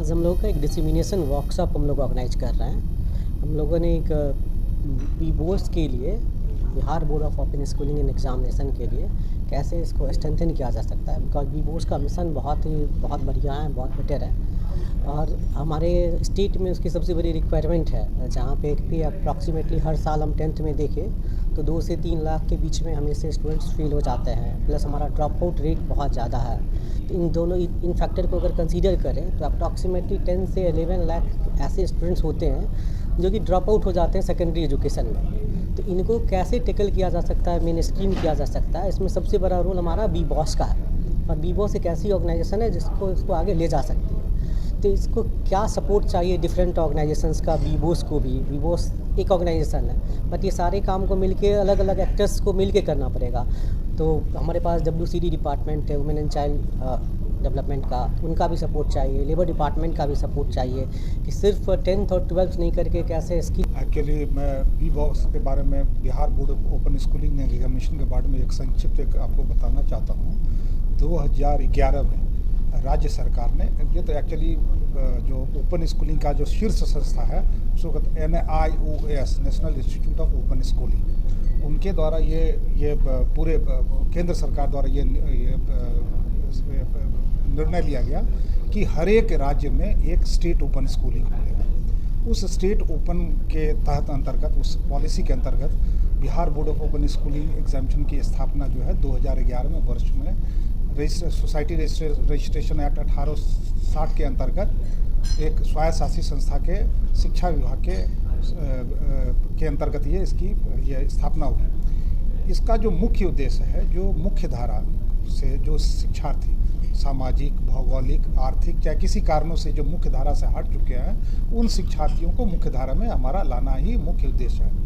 आज हम लोग का एक डिसेमिनेशन वर्कशॉप हम लोग ऑर्गेनाइज कर रहे हैं। हम लोगों ने एक बी बोर्ड्स के लिए, Bihar board of open schooling and examination के लिए कैसे इसको स्ट्रेंथन किया जा सकता है, बिकॉज बी बोर्ड्स का मिशन बहुत बढ़िया है, बहुत बेटर है। और हमारे स्टेट में उसकी सबसे बड़ी रिक्वायरमेंट है, जहाँ पे अप्रॉक्सीमेटली हर साल हम 10th में देखें तो 2 से 3 लाख के बीच में हमें से स्टूडेंट्स फेल हो जाते हैं, प्लस हमारा ड्रॉप आउट रेट बहुत ज़्यादा है। तो इन फैक्टर को अगर कंसीडर करें तो अप्रॉक्सीमेटली 10 से 11 लाख ऐसे स्टूडेंट्स होते हैं जो कि ड्रॉप आउट हो जाते हैं सेकेंडरी एजुकेशन में। तो इनको कैसे टेकल किया जा सकता है, मेन स्ट्रीम किया जा सकता है, इसमें सबसे बड़ा रोल हमारा बी बॉस का है। और बी बॉस एक ऐसी ऑर्गेनाइजेशन है जिसको इसको आगे ले जा सकती है। तो इसको क्या सपोर्ट चाहिए डिफरेंट ऑर्गेनाइजेशंस का, बी बॉस को भी। बी बॉस एक ऑर्गेनाइजेशन है, बट ये सारे काम को मिलके अलग अलग एक्टर्स को मिलके करना पड़ेगा। तो हमारे पास WCD डिपार्टमेंट है, वुमेन एंड चाइल्ड डेवलपमेंट का, उनका भी सपोर्ट चाहिए, लेबर डिपार्टमेंट का भी सपोर्ट चाहिए कि सिर्फ 10th और 12th नहीं करके कैसे इसकी। एक्चुअली मैं बी बॉस के बारे में, Bihar board of open schooling and examination के बारे में एक संक्षिप्त आपको बताना चाहता हूँ। 2011 में राज्य सरकार ने, ये तो एक्चुअली जो ओपन स्कूलिंग का जो शीर्ष संस्था है उसको NIOS, national institute of open schooling, उनके द्वारा ये पूरे केंद्र सरकार द्वारा ये निर्णय लिया गया कि हर एक राज्य में एक स्टेट ओपन स्कूलिंग खुलेगा। उस स्टेट ओपन के तहत अंतर्गत, उस पॉलिसी के अंतर्गत Bihar board of open schooling examination की स्थापना जो है 2011 में वर्ष में सोसाइटी रजिस्ट्रेशन एक्ट 1860 के अंतर्गत एक स्वायत्त शासी संस्था के शिक्षा विभाग के अंतर्गत ये स्थापना हुई। इसका जो मुख्य उद्देश्य है, जो मुख्य धारा से जो शिक्षार्थी सामाजिक, भौगोलिक, आर्थिक, चाहे किसी कारणों से जो मुख्य धारा से हट चुके हैं, उन शिक्षार्थियों को मुख्य धारा में हमारा लाना ही मुख्य उद्देश्य है।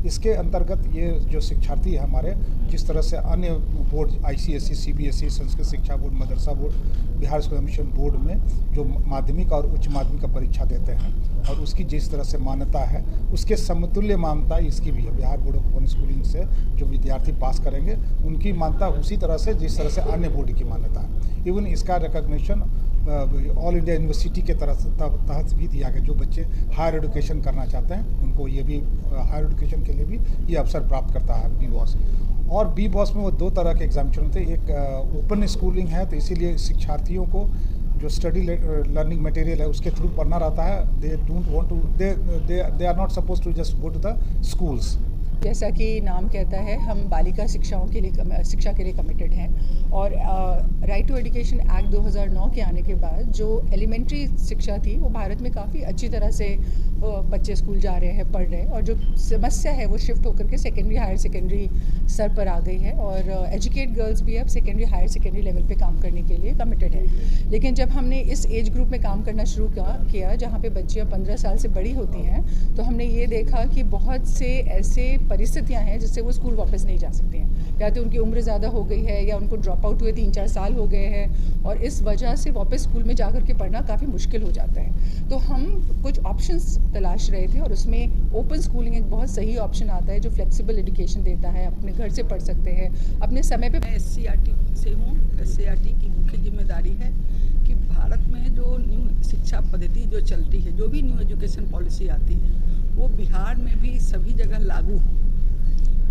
इसके अंतर्गत ये जो शिक्षार्थी है हमारे, जिस तरह से अन्य बोर्ड ICSE, CBSE, संस्कृत शिक्षा board, Madrasa board, Bihar school admission board में जो माध्यमिक और उच्च माध्यमिक का परीक्षा देते हैं और उसकी जिस तरह से मान्यता है, उसके समतुल्य मान्यता इसकी भी है। Bihar board of open schooling से जो विद्यार्थी पास करेंगे उनकी मान्यता उसी तरह से जिस तरह से अन्य बोर्ड की मान्यता है। इवन इसका रिकॉग्निशन ऑल इंडिया यूनिवर्सिटी के तहत भी दिया गया। जो बच्चे हायर एजुकेशन करना चाहते हैं उनको ये भी हायर एजुकेशन के लिए भी ये अवसर प्राप्त करता है बी बॉस। और बी बॉस में वो 2 तरह के एग्जामिनेशन होते हैं। एक ओपन स्कूलिंग है, तो इसीलिए शिक्षार्थियों को जो स्टडी लर्निंग मटेरियल है उसके थ्रू पढ़ना रहता है। They are not suppose to just go to the schools. जैसा कि नाम कहता है, हम बालिका शिक्षा के लिए कमिटेड हैं। और राइट टू एजुकेशन एक्ट 2009 के आने के बाद जो एलिमेंट्री शिक्षा थी वो भारत में काफ़ी अच्छी तरह से बच्चे स्कूल जा रहे हैं, पढ़ रहे हैं, और जो समस्या है वो शिफ्ट होकर के सेकेंडरी, हायर सेकेंडरी स्तर पर आ गई है। और एजुकेट गर्ल्स भी अब सेकेंडरी, हायर सेकेंडरी लेवल पे काम करने के लिए कमिटेड है। लेकिन जब हमने इस एज ग्रुप में काम करना शुरू किया जहाँ पे बच्चियाँ 15 साल से बड़ी होती हैं, तो हमने ये देखा कि बहुत से ऐसे परिस्थितियाँ हैं जिससे वो स्कूल वापस नहीं जा सकती हैं। या तो उनकी उम्र ज़्यादा हो गई है, या उनको ड्रॉप आउट हुए 3-4 साल हो गए हैं, और इस वजह से वापस स्कूल में जा कर के पढ़ना काफ़ी मुश्किल हो जाता है। तो हम कुछ ऑप्शंस तलाश रहे थे, और उसमें ओपन स्कूलिंग एक बहुत सही ऑप्शन आता है जो फ्लेक्सिबल एजुकेशन देता है। अपने घर से पढ़ सकते हैं, अपने समय पे। मैं SCERT से हूँ। SCERT की मुख्य जिम्मेदारी है कि भारत में जो न्यू शिक्षा पद्धति जो चलती है, जो भी न्यू एजुकेशन पॉलिसी आती है, वो बिहार में भी सभी जगह लागू हो।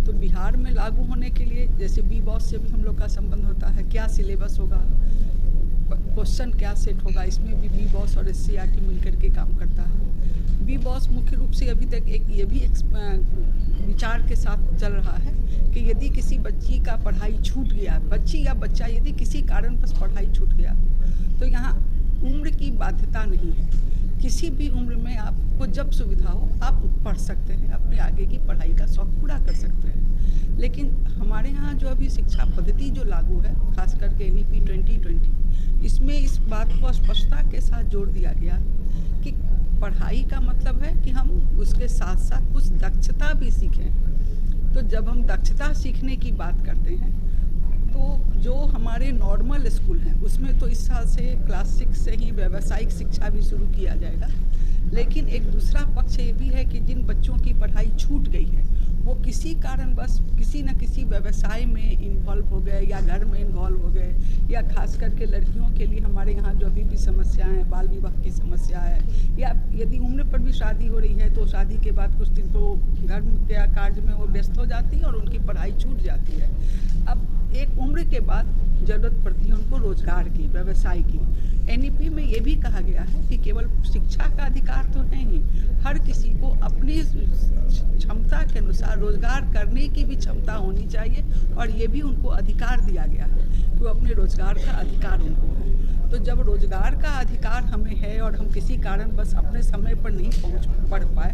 तो बिहार में लागू होने के लिए जैसे बी बॉस से भी हम लोग का संबंध होता है, क्या सिलेबस होगा, क्वेश्चन क्या सेट होगा, इसमें भी बी बॉस और SCERT मिलकर के काम करता है। बी बॉस मुख्य रूप से अभी तक ये भी विचार के साथ चल रहा है कि यदि किसी बच्ची का पढ़ाई छूट गया, बच्ची या बच्चा यदि किसी कारणवश पढ़ाई छूट गया, तो यहाँ उम्र की बाध्यता नहीं है। किसी भी उम्र में आपको जब सुविधा हो आप पढ़ सकते हैं, अपने आगे की पढ़ाई का शौक पूरा कर सकते हैं। लेकिन हमारे यहाँ जो अभी शिक्षा पद्धति जो लागू है, खास करके NEP 2020, इसमें इस बात को स्पष्टता के साथ जोड़ दिया गया कि पढ़ाई का मतलब है कि हम उसके साथ साथ कुछ दक्षता भी सीखें। तो जब हम दक्षता सीखने की बात करते हैं, तो जो हमारे नॉर्मल स्कूल हैं उसमें तो इस साल से क्लास 6 से ही व्यावसायिक शिक्षा भी शुरू किया जाएगा। लेकिन एक दूसरा पक्ष ये भी है कि जिन बच्चों की पढ़ाई छूट गई है, वो किसी कारणवश किसी न किसी व्यवसाय में इन्वॉल्व हो गए, या घर में इन्वॉल्व हो गए, या खास करके लड़कियों के लिए हमारे यहाँ जो अभी भी समस्याएं हैं, बाल विवाह की समस्या यदि उम्र पर भी शादी हो रही है तो शादी के बाद कुछ दिन तो घर के कार्य में वो व्यस्त हो जाती है और उनकी पढ़ाई छूट जाती है। अब एक उम्र के बाद ज़रूरत पड़ती है उनको रोजगार की, व्यवसाय की। एनईपी में ये भी कहा गया है कि केवल शिक्षा का अधिकार तो है ही, हर किसी को अपनी क्षमता के अनुसार रोजगार करने की भी क्षमता होनी चाहिए और ये भी उनको अधिकार दिया गया है कि वो अपने रोजगार का अधिकार उनको है। तो जब रोजगार का अधिकार हमें है और हम किसी कारण बस अपने समय पर नहीं पढ़ पाए